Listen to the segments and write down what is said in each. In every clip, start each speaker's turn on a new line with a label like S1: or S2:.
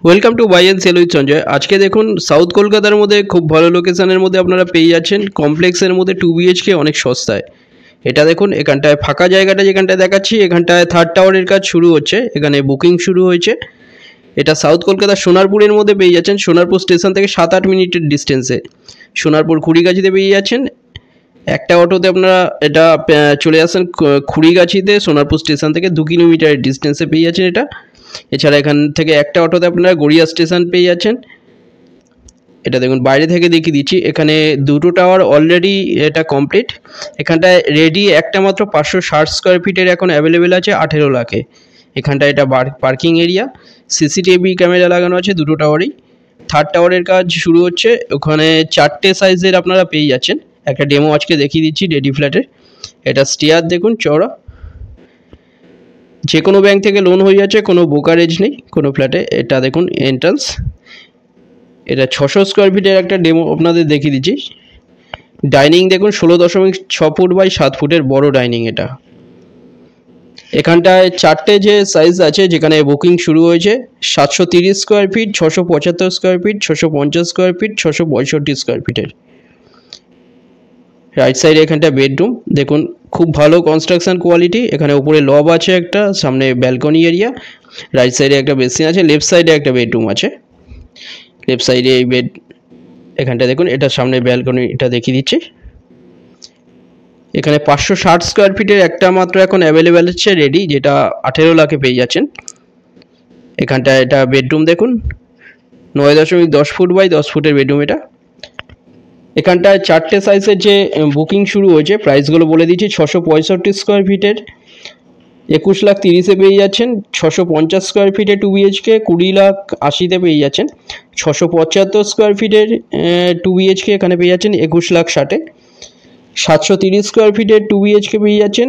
S1: Welcome to buy and sell with Sanjay. আজকে দেখুন south কলকাতার মধ্যে খুব ভালো লোকেশনের মধ্যে আপনারা পেয়ে যাচ্ছেন কমপ্লেক্সের মধ্যে 2 বিএইচকে অনেক সস্তায়। এটা দেখুন এখানটায় ফাঁকা জায়গাটা যেখানটায় দেখাচ্ছি এখানটায় থার্ড টাওয়ারের কাজ শুরু হচ্ছে, এখানে বুকিং শুরু হয়েছে। এটা সাউথ কলকাতার সোনারপুরের মধ্যে পেয়ে যাচ্ছেন, সোনারপুর স্টেশন থেকে 7-8 মিনিটের ডিস্টেন্সে সোনারপুর খুড়িগাছিতে পেয়ে যাচ্ছেন। একটা অটোতে আপনারা এটা চলে আসেন খুড়িগাছিতে, সোনারপুর স্টেশন থেকে 2 কিলোমিটারের ডিস্টেন্সে পেয়ে যাচ্ছেন এটা। এছাড়া এখান থেকে একটা অটোতে আপনারা গড়িয়া স্টেশন পেয়ে যাচ্ছেন। এটা দেখুন বাইরে থেকে দেখিয়ে দিচ্ছি, এখানে দুটো টাওয়ার অলরেডি এটা কমপ্লিট। এখানটায় রেডি একটা মাত্র 560 স্কোয়ার ফিটের এখন অ্যাভেলেবেল আছে 18 লাখে। এখানটায় এটা পার্কিং এরিয়া, সিসিটিভি ক্যামেরা লাগানো আছে দুটো টাওয়ারেই। থার্ড টাওয়ারের কাজ শুরু হচ্ছে, ওখানে 4টে সাইজের আপনারা পেয়ে যাচ্ছেন। একটা ডেমো আজকে দেখিয়ে দিচ্ছি রেডি ফ্ল্যাটের। এটা স্টেয়ার দেখুন চওড়া, যে কোনো ব্যাংক থেকে লোন হয়ে যাচ্ছে, কোনো ব্রোকারেজ নেই কোনো ফ্ল্যাটে। এটা দেখুন এন্ট্রান্স, এটা 600 স্কোয়ার ফিটের একটা ডেমো আপনাদের দেখিয়ে দিচ্ছি। ডাইনিং দেখুন 16.6 ফুট বাই 7 ফুটের বড় ডাইনিং এটা। এখানটায় 4টে যে সাইজ আছে যেখানে বুকিং শুরু হয়েছে, 730 square feet, 675 square feet, 650 square feet, 665 square ফিটের। রাইট সাইডে এখানটা বেডরুম দেখুন, খুব ভালো কনস্ট্রাকশন কোয়ালিটি। এখানে উপরে লব আছে একটা, সামনে ব্যালকনি এরিয়া, রাইট সাইডে একটা বেসিন আছে, লেফট সাইডে একটা বেডরুম আছে। লেফট সাইডে এই বেড, এখানটা দেখুন এটা সামনে ব্যালকনি, এটা দেখিয়ে দিচ্ছি। এখানে 560 স্কোয়ার ফিটের একটা মাত্র এখন অ্যাভেলেবেল হচ্ছে রেডি, যেটা 18 লাখে পেয়ে যাচ্ছেন। এখানটা এটা বেডরুম দেখুন, 9.10 ফুট বাই 10 ফুটের বেডরুম এটা। এখানটায় 4টে সাইজের যে বুকিং শুরু হয়েছে, প্রাইসগুলো বলে দিচ্ছি। 665 স্কোয়ার ফিটের 21,30,000 পেয়ে যাচ্ছেন। 650 স্কোয়ার ফিটে 2 বিএইচকে 20,80,000 পেয়ে যাচ্ছেন। 675 স্কোয়ার ফিটের 2 বিএইচকে এখানে পেয়ে যাচ্ছেন 21,60,000। 730 স্কোয়ার ফিটের 2 বিএইচকে পেয়ে যাচ্ছেন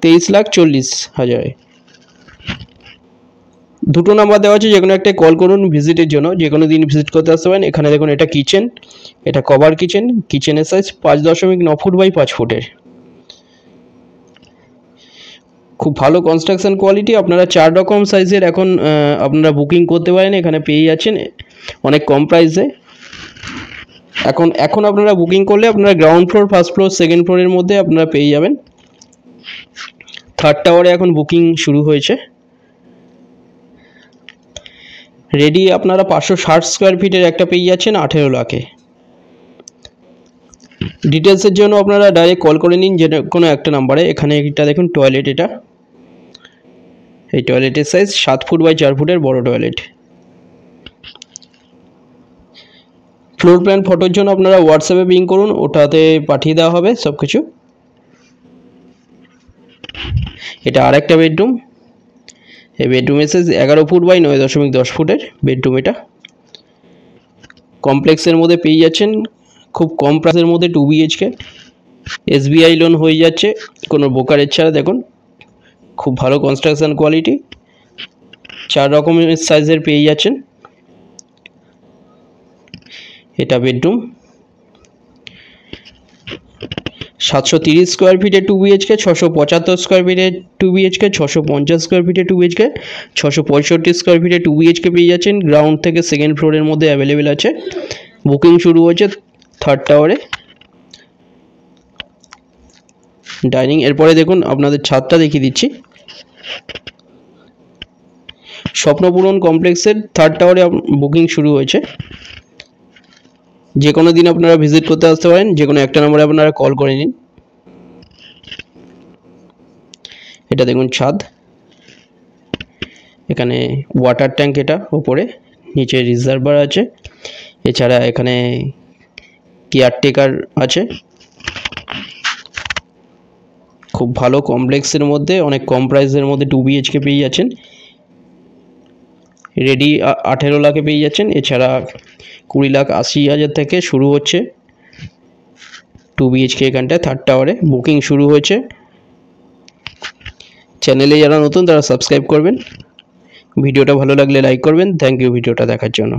S1: 23,40,000। দুটো নাম্বার দেওয়া আছে, যে কোনো একটা কল করুন ভিজিটের জন্য, যে কোনো দিন ভিজিট করতে আসতে পারেন। এখানে দেখুন এটা কিচেন, এটা কভার কিচেন, কিচেনের সাইজ 5.9 ফুট বাই 5 ফুটের। খুব ভালো কনস্ট্রাকশন কোয়ালিটি। আপনারা 4 রকম সাইজের এখন আপনারা বুকিং করতে পারেন, এখানে পেয়ে যাচ্ছেন অনেক কম প্রাইসে। এখন আপনারা বুকিং করলে আপনারা ground floor, first floor, second ফ্লোরের মধ্যে আপনারা পেয়ে যাবেন। থার্ড টাওয়ারে এখন বুকিং শুরু হয়েছে। রেডি আপনারা 560 স্কোয়ার ফিটের একটা পেয়ে যাচ্ছেন 18 লাখে। ডিটেলসের জন্য আপনারা ডাইরেক্ট কল করে নিন যে কোনো একটা নাম্বারে। এখানে এটা দেখুন টয়লেট, এটা এই টয়লেটের সাইজ 7 ফুট বাই 4 ফুটের বড় টয়লেট। ফ্লোর প্ল্যান ফটোর জন্য আপনারা হোয়াটসঅ্যাপে পিং করুন, ওটাতে পাঠিয়ে দেওয়া হবে সব কিছু। এটা আর একটা বেডরুম, এই বেডরুমের সাইজ 11 ফুট বাই 9.10 ফুটের বেডরুম এটা। কমপ্লেক্সের মধ্যে পেয়ে যাচ্ছেন খুব কম প্রাইসের মধ্যে 2 বিএইচকে। এসবিআই লোন হয়ে যাচ্ছে কোনো ব্রোকারেজ ছাড়া। দেখুন খুব ভালো কনস্ট্রাকশন কোয়ালিটি, 4 রকমের সাইজের পেয়ে যাচ্ছেন। এটা বেডরুম, 730 স্কোয়ার ফিটে 2 বিএইচকে, 675 স্কোয়ার ফিটে 2 বিএইচকে, 650 স্কোয়ার ফিটে 2 বিএইচকে, 665 স্কোয়ার ফিটে 2 বিএইচকে পেয়ে যাচ্ছেন। গ্রাউন্ড থেকে সেকেন্ড ফ্লোরের মধ্যে অ্যাভেলেবেল আছে। বুকিং শুরু হয়েছে থার্ড টাওয়ারে। ডাইনিং, এরপরে দেখুন আপনাদের ছাদটা দেখিয়ে দিচ্ছি। স্বপ্নপূরণ কমপ্লেক্সের থার্ড টাওয়ারে বুকিং শুরু হয়েছে। যে কোনো দিন আপনারা ভিজিট করতে আসতে পারেন, যে কোনো একটা নম্বরে আপনারা কল করে নিন। এটা দেখুন ছাদ, এখানে ওয়াটার ট্যাঙ্ক, এটা উপরে, নিচে রিজার্ভার আছে। এছাড়া এখানে কেয়ারটেকার আছে। খুব ভালো কমপ্লেক্সের মধ্যে অনেক কম প্রাইসের মধ্যে 2 বিএইচকে পেয়ে যাচ্ছেন। রেডি 18 লাখে পেয়ে যাচ্ছেন। এছাড়া 20,80,000 থেকে শুরু হচ্ছে 2 বিএইচকে এখানটায় থার্ড টাওয়ারে বুকিং শুরু হয়েছে। চ্যানেলে যারা নতুন তারা সাবস্ক্রাইব করবেন, ভিডিওটা ভালো লাগলে লাইক করবেন। থ্যাংক ইউ ভিডিওটা দেখার জন্য।